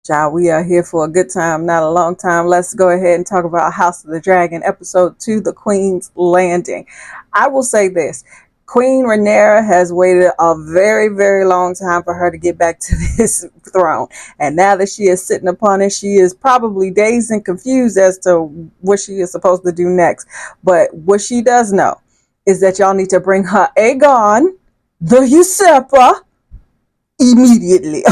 Child, we are here for a good time, not a long time. Let's go ahead and talk about House of the Dragon, episode 2, The Queen's Landing. I will say this. Queen Rhaenyra has waited a very, very long time for her to get back to this throne. And now that she is sitting upon it, she is probably dazed and confused as to what she is supposed to do next. But what she does know is that y'all need to bring her Aegon, the usurper, immediately.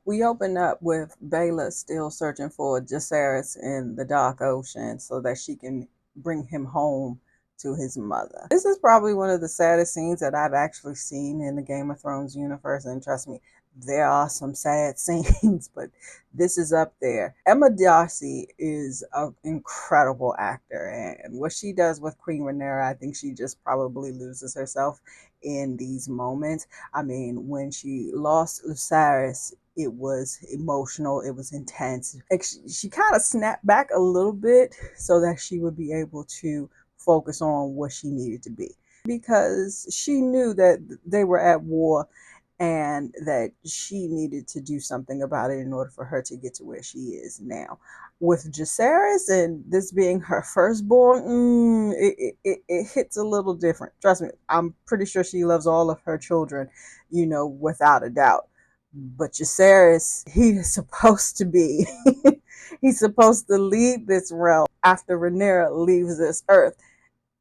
We open up with Bela still searching for Jacaerys in the dark ocean so that she can bring him home to his mother. This is probably one of the saddest scenes that I've actually seen in the Game of Thrones universe, and trust me, there are some sad scenes, but this is up there. Emma Darcy is an incredible actor, and what she does with Queen Rhaenyra, I think she just probably loses herself in these moments. I mean, when she lost Lucerys, it was emotional, it was intense. Like she kind of snapped back a little bit so that she would be able to focus on what she needed to be, because she knew that they were at war and that she needed to do something about it in order for her to get to where she is now. With Jacaerys and this being her firstborn, it hits a little different. Trust me, I'm pretty sure she loves all of her children, without a doubt. But Jacaerys, he is supposed to be, he's supposed to lead this realm after Rhaenyra leaves this earth.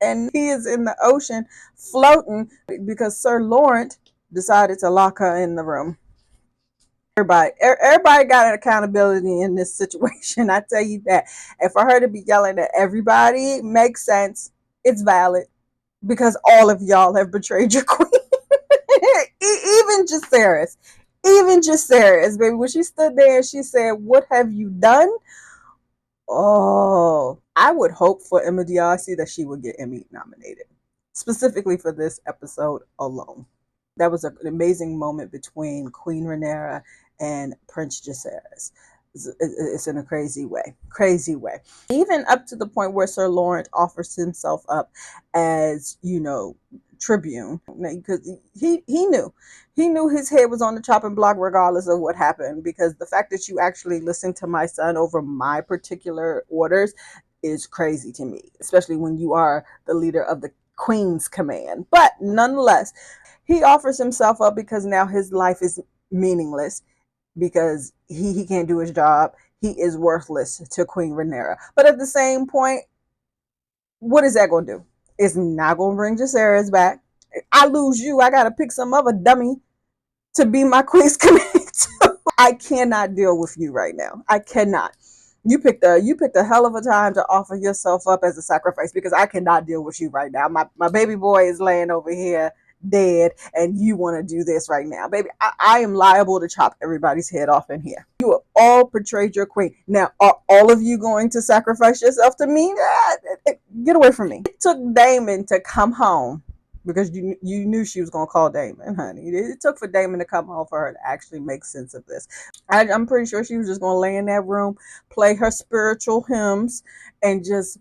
And he is in the ocean floating because Sir Lawrence decided to lock her in the room. Everybody got an accountability in this situation. I tell you that. And for her to be yelling at everybody makes sense. It's valid because all of y'all have betrayed your queen. Even Jacaerys. Even Jacaerys, baby. When she stood there and she said, "What have you done?" Oh, I would hope for Emma Darcy that she would get Emmy nominated, specifically for this episode alone. That was an amazing moment between Queen Rhaenyra and Prince Jacaerys. It's in a crazy way. Even up to the point where Sir Lawrence offers himself up as, tribune, because he knew his head was on the chopping block regardless of what happened, because the fact that you actually listened to my son over my particular orders is crazy to me, especially when you are the leader of the Queen's command. But nonetheless, he offers himself up because now his life is meaningless, because he can't do his job. He is worthless to Queen Rhaenyra. But at the same point, what is that going to do? It's not going to bring Jacaerys back. I lose you, I got to pick some other dummy to be my Queen's command. I cannot deal with you right now. I cannot. You picked a hell of a time to offer yourself up as a sacrifice, because I cannot deal with you right now. My baby boy is laying over here dead, and you want to do this right now, baby. I am liable to chop everybody's head off in here. You have all betrayed your queen. Now, are all of you going to sacrifice yourself to me? Get away from me. It took Damon to come home, because you knew she was going to call Damon, honey. It took for Damon to come home for her to actually make sense of this. I'm pretty sure she was just going to lay in that room, play her spiritual hymns, and just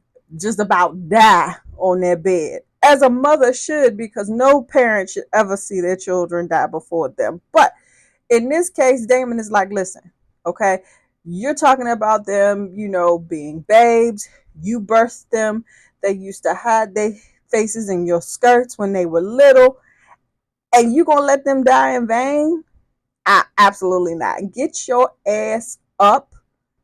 about die on their bed, as a mother should, because no parent should ever see their children die before them. But in this case, Damon is like, listen, okay, you're talking about them, being babes. You birthed them. They used to hide their faces in your skirts when they were little, and you gonna let them die in vain? Absolutely not. Get your ass up,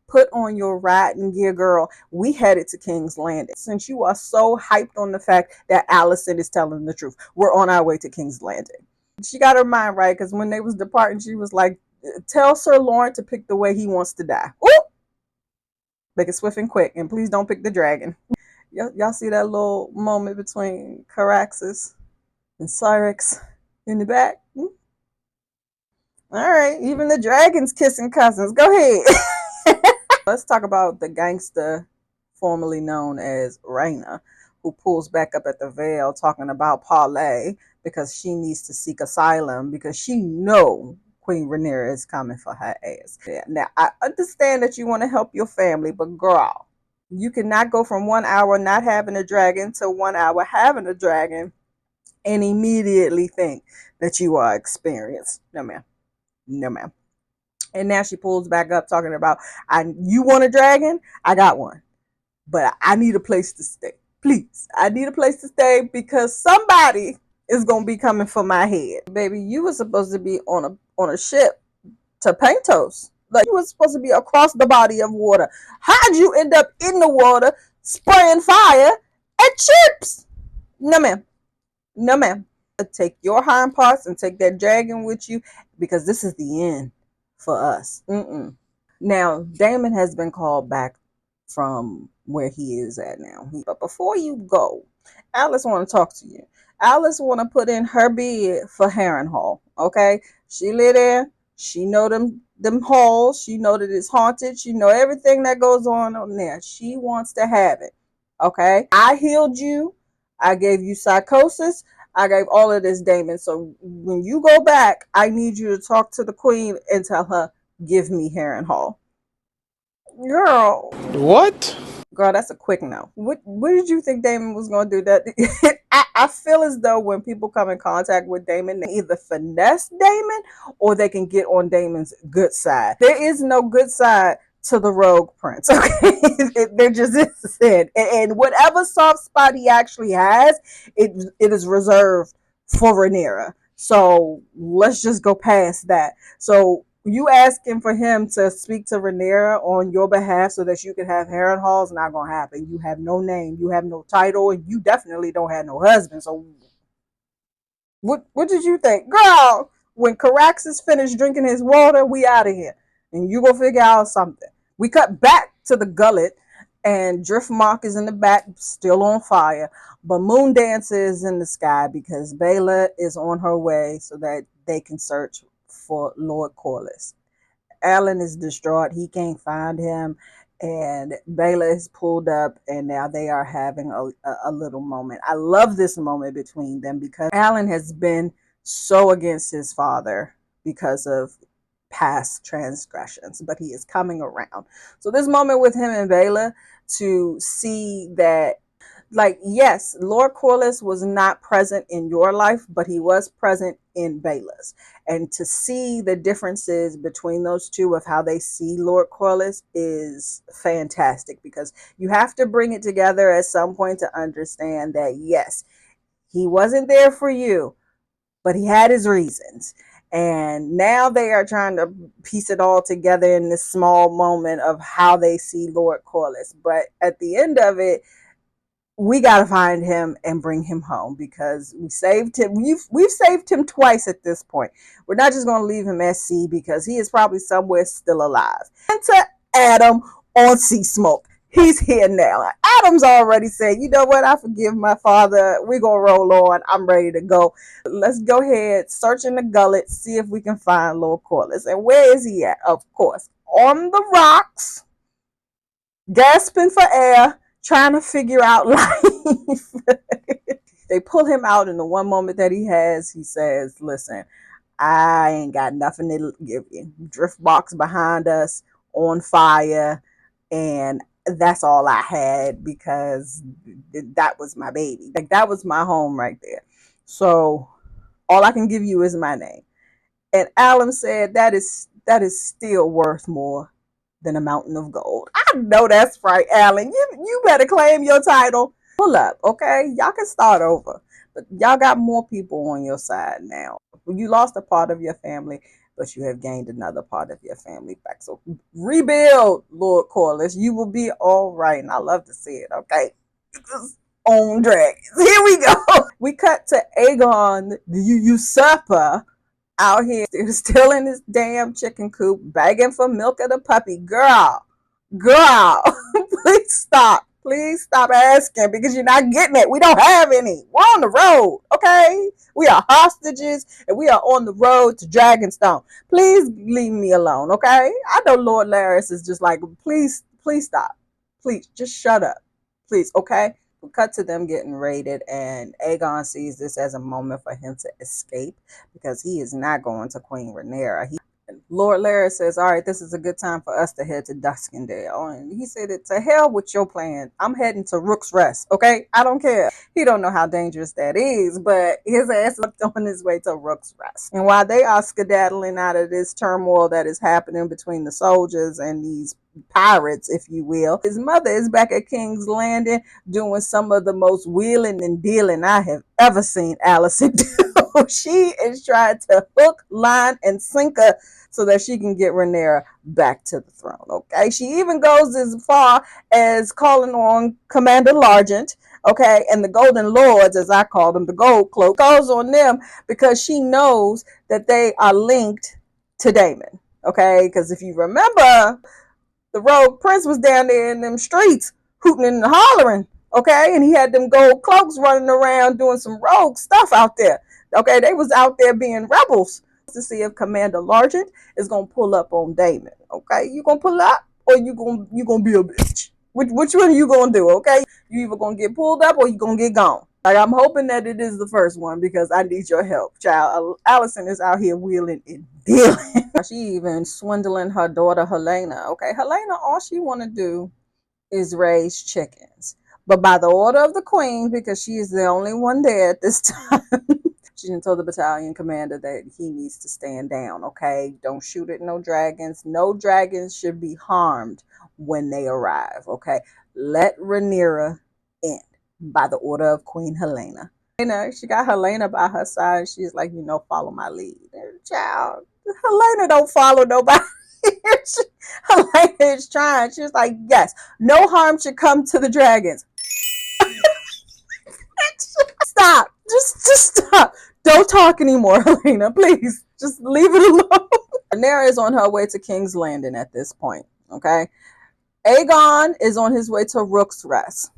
put on your riding gear, girl. We headed to King's Landing. Since you are so hyped on the fact that Allison is telling the truth, we're on our way to King's Landing. She got her mind right, because when they was departing, she was like, tell Sir Lawrence to pick the way he wants to die. Ooh! Make it swift and quick, and please don't pick the dragon. Y'all see that little moment between Caraxes and Syrax in the back? All right, even the dragons kissing cousins. Go ahead. Let's talk about the gangster formerly known as Raina, who pulls back up at the Vale talking about Parlay, because she needs to seek asylum because she know Queen Rhaenyra is coming for her ass. Yeah, now, I understand that you want to help your family, but girl, you cannot go from 1 hour not having a dragon to 1 hour having a dragon and immediately think that you are experienced. No, ma'am. No, ma'am. And now she pulls back up talking about, you want a dragon? I got one. But I need a place to stay. Please. I need a place to stay because somebody is gonna be coming for my head. Baby, you were supposed to be on a ship to Paintos. Like you were supposed to be across the body of water. How'd you end up in the water spraying fire at ships? No ma'am. No ma'am. Take your hind parts and take that dragon with you because this is the end for us. Mm-mm. Now, Damon has been called back from where he is at now. But before you go, Alice want to talk to you. Alice want to put in her bid for Harrenhal. Okay, she live there. She know them halls. She know that it's haunted. She know everything that goes on there. She wants to have it. Okay, I healed you. I gave you psychosis. I gave all of this, Damon. So when you go back, I need you to talk to the queen and tell her, give me Harrenhal. Girl. What? Girl, that's a quick no. What did you think Damon was gonna do? That I feel as though when people come in contact with Damon, they either finesse Damon or they can get on Damon's good side. There is no good side to the rogue prince. Okay, there just isn't. And whatever soft spot he actually has, it is reserved for Rhaenyra. So let's just go past that. So you asking for him to speak to Rhaenyra on your behalf so that you can have Harrenhal is not gonna happen. You have no name, you have no title, and you definitely don't have no husband. So what did you think, girl? When Caraxes finished drinking his water, we out of here, and you go figure out something. We cut back to the gullet, and Driftmark is in the back, still on fire. But Moondance is in the sky because Baela is on her way so that they can search for Lord Corlys. Alan is distraught. He can't find him. And Baela is pulled up, and now they are having a little moment. I love this moment between them because Alan has been so against his father because of past transgressions, but he is coming around. So this moment with him and Baela to see that, like, yes, Lord Corlys was not present in your life, but he was present in Baela's. And to see the differences between those two of how they see Lord Corlys is fantastic because you have to bring it together at some point to understand that, yes, he wasn't there for you, but he had his reasons. And now they are trying to piece it all together in this small moment of how they see Lord Corlys. But at the end of it, we got to find him and bring him home because we saved him. We've saved him twice at this point. We're not just going to leave him at sea because he is probably somewhere still alive. And to Adam on Sea Smoke. He's here now. Adam's already said, you know what? I forgive my father. We're going to roll on. I'm ready to go. Let's go ahead, search in the gullet, see if we can find Lord Corlys. And where is he at? Of course, on the rocks, gasping for air, trying to figure out life. They pull him out, in the one moment that he has, he says, listen, I ain't got nothing to give you. Drift box behind us on fire, and that's all I had because that was my baby. Like, that was my home right there. So all I can give you is my name. And Alan said that is still worth more than a mountain of gold. I know that's right, Alan. You better claim your title. Pull up, okay? Y'all can start over. But y'all got more people on your side now. You lost a part of your family, but you have gained another part of your family back. So rebuild, Lord Corlys. You will be all right. And I love to see it, okay? Own dragons. Here we go. We cut to Aegon, the usurper, out here still in this damn chicken coop, begging for milk of the puppy. Girl, please stop. Please stop asking because you're not getting it. We don't have any. We're on the road, okay? We are hostages and we are on the road to Dragonstone. Please leave me alone, okay? I know Lord Larys is just like, please stop. Please, just shut up. Please, okay? We cut to them getting raided, and Aegon sees this as a moment for him to escape because he is not going to Queen Rhaenyra. Lord Larry says, all right, this is a good time for us to head to Duskendale. And he said, to hell with your plan. I'm heading to Rook's Rest, okay? I don't care. He don't know how dangerous that is, but his ass is on his way to Rook's Rest. And while they are skedaddling out of this turmoil that is happening between the soldiers and these pirates, if you will, his mother is back at King's Landing doing some of the most wheeling and dealing I have ever seen Allison do. She is trying to hook, line, and sinker so that she can get Rhaenyra back to the throne. Okay, she even goes as far as calling on Commander Largent, okay, and the Golden Lords, as I call them, the Gold Cloak, calls on them because she knows that they are linked to Daemon. Okay, because if you remember, the Rogue Prince was down there in them streets hooting and hollering. Okay, and he had them gold cloaks running around doing some rogue stuff out there. Okay, they was out there being rebels to see if Commander Largent is gonna pull up on Daemon. Okay, you gonna pull up or you gonna be a bitch? Which one are you gonna do? Okay, you either gonna get pulled up or you gonna get gone. Like, I'm hoping that it is the first one because I need your help, child. Allison is out here wheeling and dealing. She even swindling her daughter Helena. Okay, Helena, all she want to do is raise chickens, but by the order of the queen, because she is the only one there at this time. She didn't tell the battalion commander that he needs to stand down. Okay, don't shoot at no dragons. No dragons should be harmed when they arrive. Okay, let Rhaenyra in by the order of Queen Helena. She got Helena by her side. She's like, follow my lead. Child, Helena don't follow nobody. Helena is trying. She's like, yes, no harm should come to the dragons. Stop. Just stop. Don't talk anymore, Helena. Please. Just leave it alone. Rhaenyra is on her way to King's Landing at this point. Okay. Aegon is on his way to Rook's Rest.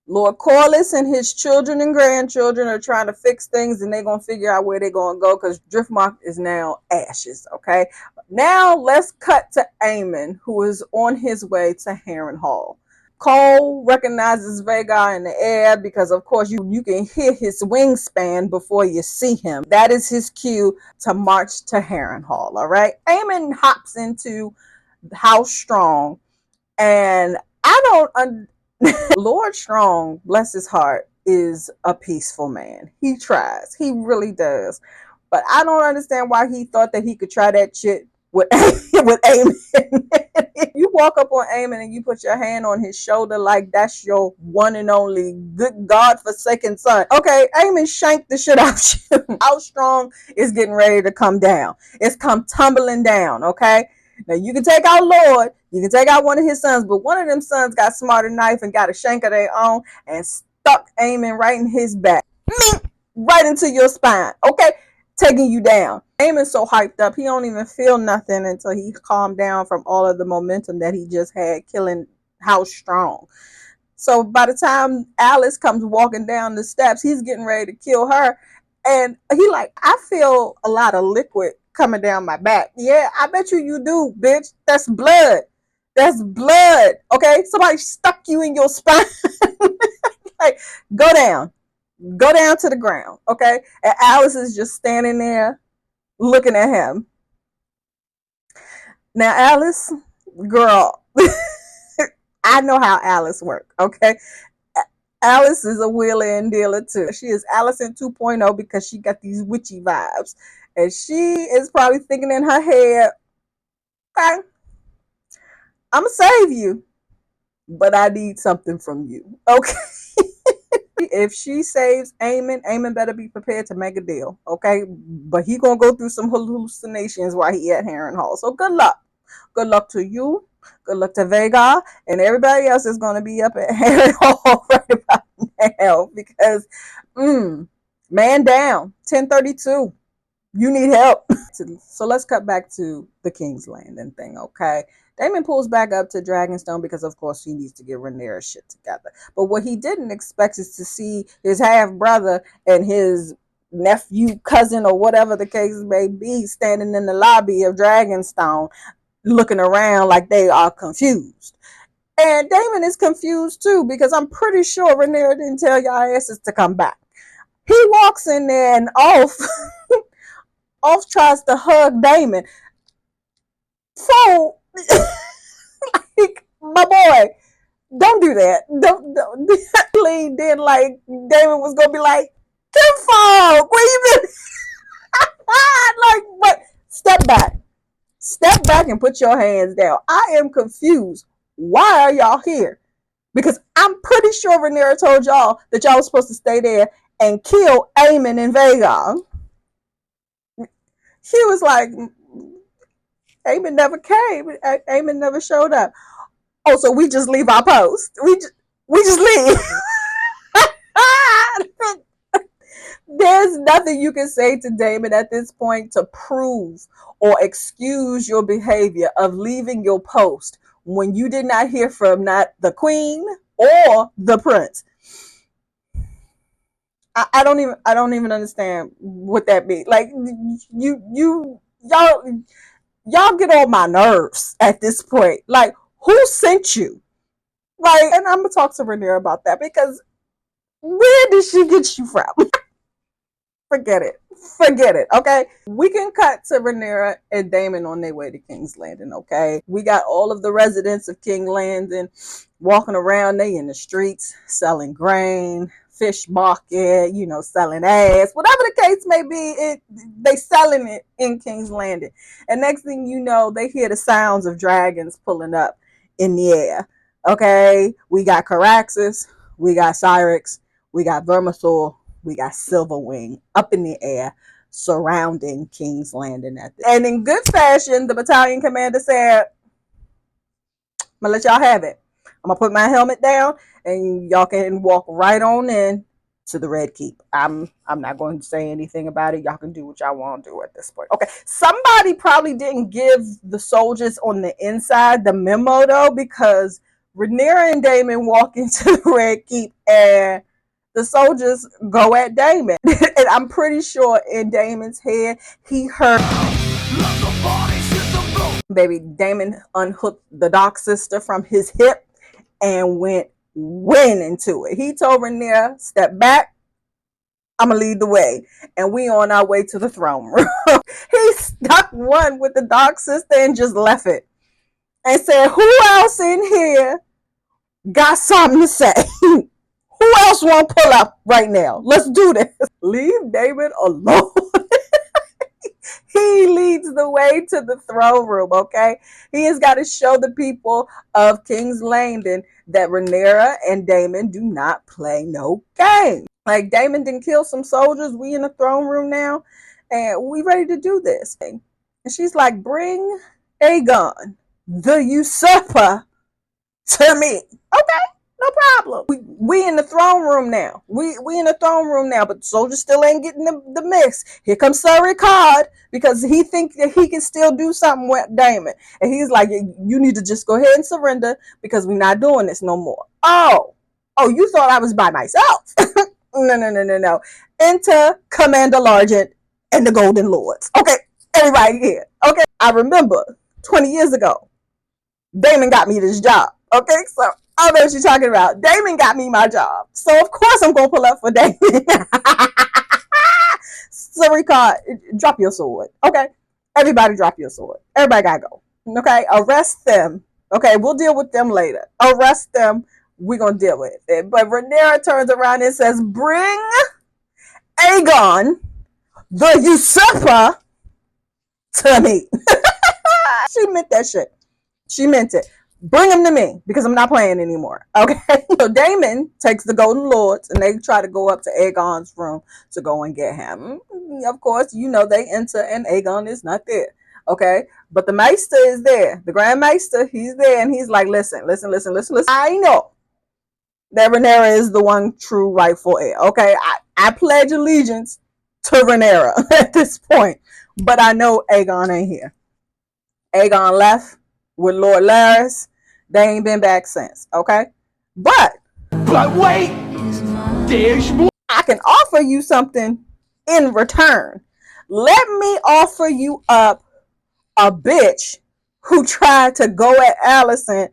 Lord Corlys and his children and grandchildren are trying to fix things, and they're going to figure out where they're going to go because Driftmark is now ashes, okay? Now let's cut to Aemon, who is on his way to Harrenhal. Cole recognizes Vhagar in the air because, of course, you can hear his wingspan before you see him. That is his cue to march to Harrenhal, all right? Aemon hops into House Strong, and I don't... Lord Strong, bless his heart, is a peaceful man. He tries. He really does. But I don't understand why he thought that he could try that shit with Aemon. You walk up on Aemon and you put your hand on his shoulder like that's your one and only good God-forsaken son. Okay, Aemon shanked the shit out you. How Strong is getting ready to come down. It's come tumbling down, okay? Now, you can take out Lord, you can take out one of his sons, but one of them sons got smarter knife and got a shank of their own and stuck Aemon right in his back. Right into your spine, okay? Taking you down. Aemon's so hyped up, he don't even feel nothing until he calmed down from all of the momentum that he just had killing House Strong. So by the time Alice comes walking down the steps, he's getting ready to kill her. And he like, I feel a lot of liquid coming down my back. Yeah, I bet you do, bitch. That's blood. That's blood. Okay? Somebody stuck you in your spine. Like, go down. Go down to the ground. Okay? And Alice is just standing there looking at him. Now, Alice, girl, I know how Alice works. Okay? Alice is a wheeler and dealer too. She is Allison 2.0 because she got these witchy vibes. And she is probably thinking in her head, okay, I'm going to save you, but I need something from you. Okay. If she saves Aemon better be prepared to make a deal. Okay. But he going to go through some hallucinations while he at Harrenhal. So good luck. Good luck to you. Good luck to Vhagar. And everybody else is going to be up at Harrenhal right about now. Because, man down. 1032. You need help. So let's cut back to the King's Landing thing, okay? Daemon pulls back up to Dragonstone because, of course, he needs to get Rhaenyra's shit together. But what he didn't expect is to see his half-brother and his nephew, cousin, or whatever the case may be, standing in the lobby of Dragonstone looking around like they are confused. And Daemon is confused, too, because I'm pretty sure Rhaenyra didn't tell y'all asses to come back. He walks in there and off tries to hug Daemon. So, like, my boy, don't do that. Don't. Then like David was gonna be like, Kinfolk, where you been? Like, but step back. Step back and put your hands down. I am confused. Why are y'all here? Because I'm pretty sure Rhaenyra told y'all that y'all was supposed to stay there and kill Aemon and Vagon. She was like, Aemon never came. Aemon never showed up. Oh, so we just leave our post. We just leave. There's nothing you can say to Daemon at this point to prove or excuse your behavior of leaving your post when you did not hear from not the queen or the prince. I don't even understand what that means. Like, y'all get on my nerves at this point. Like, who sent you? Like, and I'm gonna talk to Rhaenyra about that, because where did she get you from? Forget it. Forget it. Okay. We can cut to Rhaenyra and Daemon on their way to King's Landing. Okay. We got all of the residents of King's Landing walking around. They in the streets selling grain, fish market, selling ass, whatever the case may be. They selling it in King's Landing. And next thing you know, they hear the sounds of dragons pulling up in the air. Okay. We got Caraxes. We got Syrax. We got Vermithor. We got Silverwing up in the air surrounding King's Landing. And in good fashion, the battalion commander said, I'm going to let y'all have it. I'm going to put my helmet down and y'all can walk right on in to the Red Keep. I'm not going to say anything about it. Y'all can do what y'all want to do at this point. Okay. Somebody probably didn't give the soldiers on the inside the memo, though, because Rhaenyra and Daemon walk into the Red Keep and the soldiers go at Daemon. And I'm pretty sure in Daemon's head, he heard, baby, Daemon unhooked the Dark Sister from his hip and went into it. He told Rhaenyra, step back, I'm going to lead the way. And we on our way to the throne room. He stuck one with the Dark Sister and just left it. And said, who else in here got something to say? Who else want to pull up right now? Let's do this. Leave David alone. He leads the way to the throne room, okay? He has got to show the people of King's Landing that Rhaenyra and Daemon do not play no game. Like, Daemon didn't kill some soldiers. We in the throne room now, and we ready to do this. And she's like, bring Aegon, the usurper, to me. Okay. No problem. We in the throne room now. We in the throne room now, but the soldiers still ain't getting the mix. Here comes Sir Ricard, because he thinks that he can still do something with Daemon. And he's like, you need to just go ahead and surrender, because we're not doing this no more. Oh, you thought I was by myself. No. Enter Commander Largent and the Golden Lords. Okay, everybody here. Okay, I remember 20 years ago, Daemon got me this job. Okay, so I don't know what you're talking about. Daemon got me my job. So, of course, I'm going to pull up for Daemon. So, Ricard, drop your sword. Okay? Everybody drop your sword. Everybody got to go. Okay? Arrest them. Okay? We'll deal with them later. Arrest them. We're going to deal with it. But Rhaenyra turns around and says, bring Aegon, the usurper, to me. She meant that shit. She meant it. Bring him to me, because I'm not playing anymore. Okay. So Daemon takes the Golden Lords and they try to go up to Aegon's room to go and get him. Of course, they enter and Aegon is not there. Okay. But the Maester is there. The Grand Maester, he's there, and he's like, listen. I know that Rhaenyra is the one true rightful heir. Okay. I pledge allegiance to Rhaenyra at this point, but I know Aegon ain't here. Aegon left with Lord Larys. They ain't been back since, okay? But wait, there's more. I can offer you something in return. Let me offer you up a bitch who tried to go at Alicent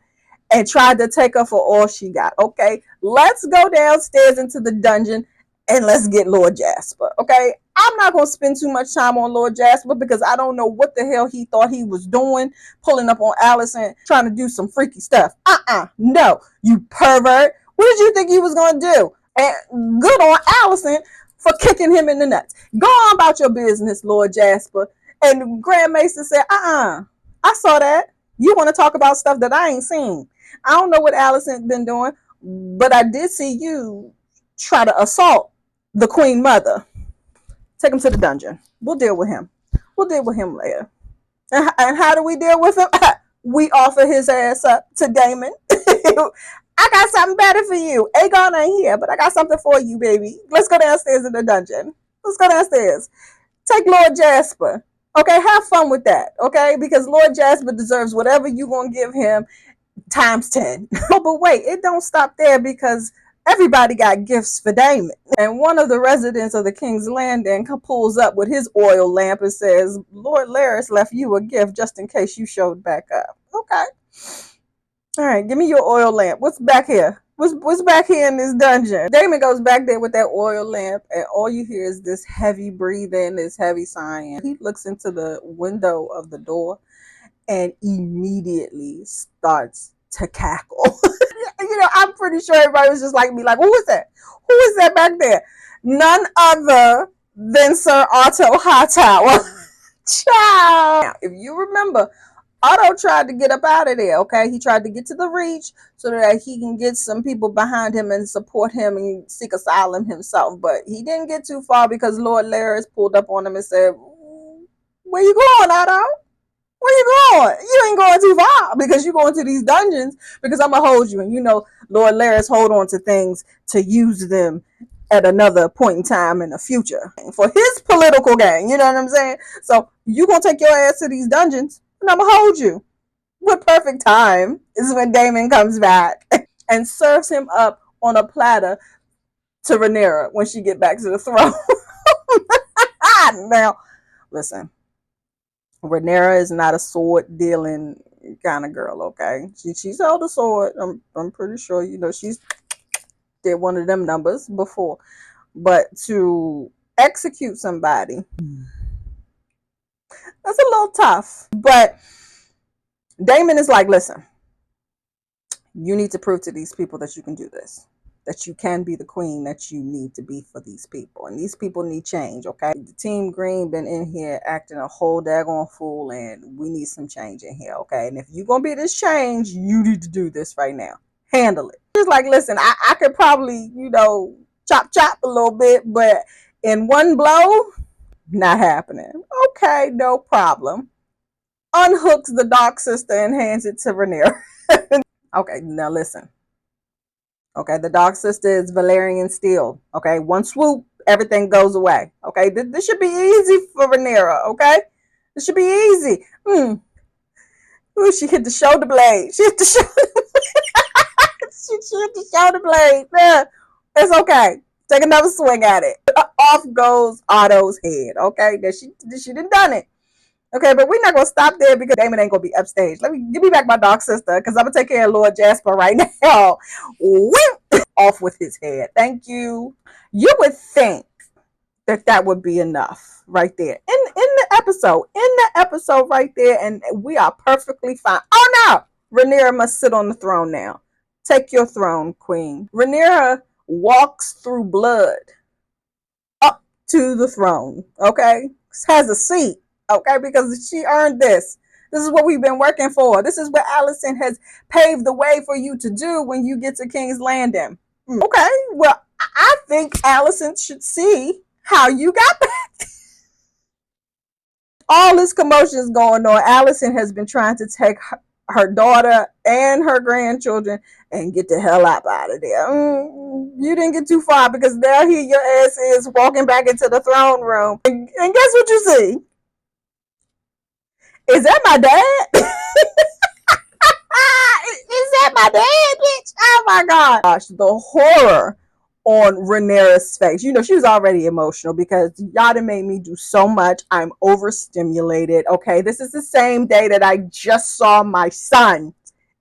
and tried to take her for all she got, okay? Let's go downstairs into the dungeon and let's get Lord Jasper, okay? I'm not going to spend too much time on Lord Jasper because I don't know what the hell he thought he was doing, pulling up on Allison, trying to do some freaky stuff. No, you pervert. What did you think you was going to do? And good on Allison for kicking him in the nuts. Go on about your business, Lord Jasper. And Grand Mason said, I saw that. You want to talk about stuff that I ain't seen. I don't know what Allison been doing, but I did see you try to assault the Queen Mother. Take him to the dungeon. We'll deal with him. We'll deal with him later. And how do we deal with him? We offer his ass up to Damon. I got something better for you. Aegon ain't here, but I got something for you, baby. Let's go downstairs in the dungeon. Let's go downstairs. Take Lord Jasper. Okay, have fun with that. Okay, because Lord Jasper deserves whatever you gonna give him times 10. Oh, but wait, it don't stop there because everybody got gifts for Damon. And one of the residents of the King's Landing pulls up with his oil lamp and says, Lord Larys left you a gift just in case you showed back up. Okay. All right, give me your oil lamp. What's back here? What's back here in this dungeon? Damon goes back there with that oil lamp, and all you hear is this heavy breathing, this heavy sighing. He looks into the window of the door and immediately starts to cackle. I'm pretty sure everybody was just like me, like, who is that? Who is that back there? None other than Sir Otto Hightower. Ciao. Now, if you remember, Otto tried to get up out of there, okay? He tried to get to the Reach so that he can get some people behind him and support him and seek asylum himself. But he didn't get too far because Lord Larys pulled up on him and said, where you going, Otto? Where you going? You ain't going too far because you're going to these dungeons because I'm going to hold you. And Lord Larys hold on to things to use them at another point in time in the future for his political gain. You know what I'm saying? So you going to take your ass to these dungeons and I'm going to hold you. What perfect time is when Damon comes back and serves him up on a platter to Rhaenyra when she get back to the throne. Now, listen. Rhaenyra is not a sword dealing kind of girl, okay? She's held a sword. I'm pretty sure, she's did one of them numbers before. But to execute somebody, that's a little tough. But Damon is like, listen, you need to prove to these people that you can do this. That you can be the queen that you need to be for these people. And these people need change, okay? The Team Green been in here acting a whole daggone fool, and we need some change in here, okay? And if you're going to be this change, you need to do this right now. Handle it. Just like, listen, I could probably, chop a little bit, but in one blow, not happening. Okay, no problem. Unhooks the Dark Sister and hands it to Rhaenyra. Okay, now listen. Okay, the Dark Sister is Valyrian steel. Okay, one swoop, everything goes away. Okay, this should be easy for Rhaenyra. Okay, this should be easy. Ooh, she hit the shoulder blade. She hit the shoulder. she hit the shoulder blade. Yeah, it's okay. Take another swing at it. Off goes Otto's head. Okay, she done done it. Okay, but we're not gonna stop there because Damon ain't gonna be upstage. Give me back my Dark Sister because I'm gonna take care of Lord Jasper right now. Whip off with his head. Thank you. You would think that would be enough right there in the episode right there, and we are perfectly fine. Oh no, Rhaenyra must sit on the throne now. Take your throne, Queen. Rhaenyra walks through blood up to the throne. Okay, has a seat. Okay, because she earned this. This is what we've been working for. This is what Allison has paved the way for you to do when you get to King's Landing. Okay, well, I think Allison should see how you got back. All this commotion is going on. Allison has been trying to take her daughter and her grandchildren and get the hell out of there. You didn't get too far because now here your ass is walking back into the throne room. And guess what you see? Is that my dad? Is that my dad, bitch? Oh my gosh. The horror on Rhaenyra's face. She was already emotional because y'all done made me do so much. I'm overstimulated. Okay, this is the same day that I just saw my son's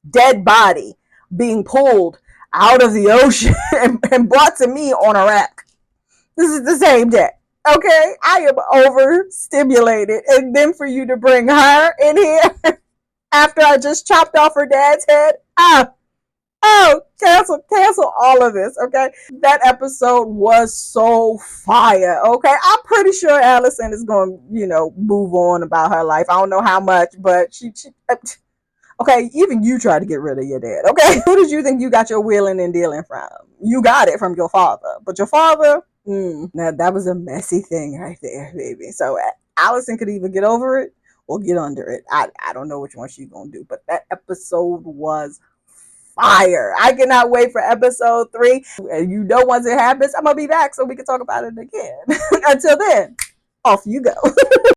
dead body being pulled out of the ocean and brought to me on a rack. This is the same day. Okay, I am overstimulated. And then for you to bring her in here after I just chopped off her dad's head. Oh, cancel all of this, okay? That episode was so fire, okay? I'm pretty sure Allison is going to, move on about her life. I don't know how much, but okay, even you tried to get rid of your dad, okay? Who did you think you got your wheeling and dealing from? You got it from your father, but your father, now that was a messy thing right there, baby. So Allison could either get over it or get under it. I don't know which one she's gonna do, but that episode was fire. I cannot wait for episode 3. And once it happens, I'm gonna be back so we can talk about it again. Until then, off you go.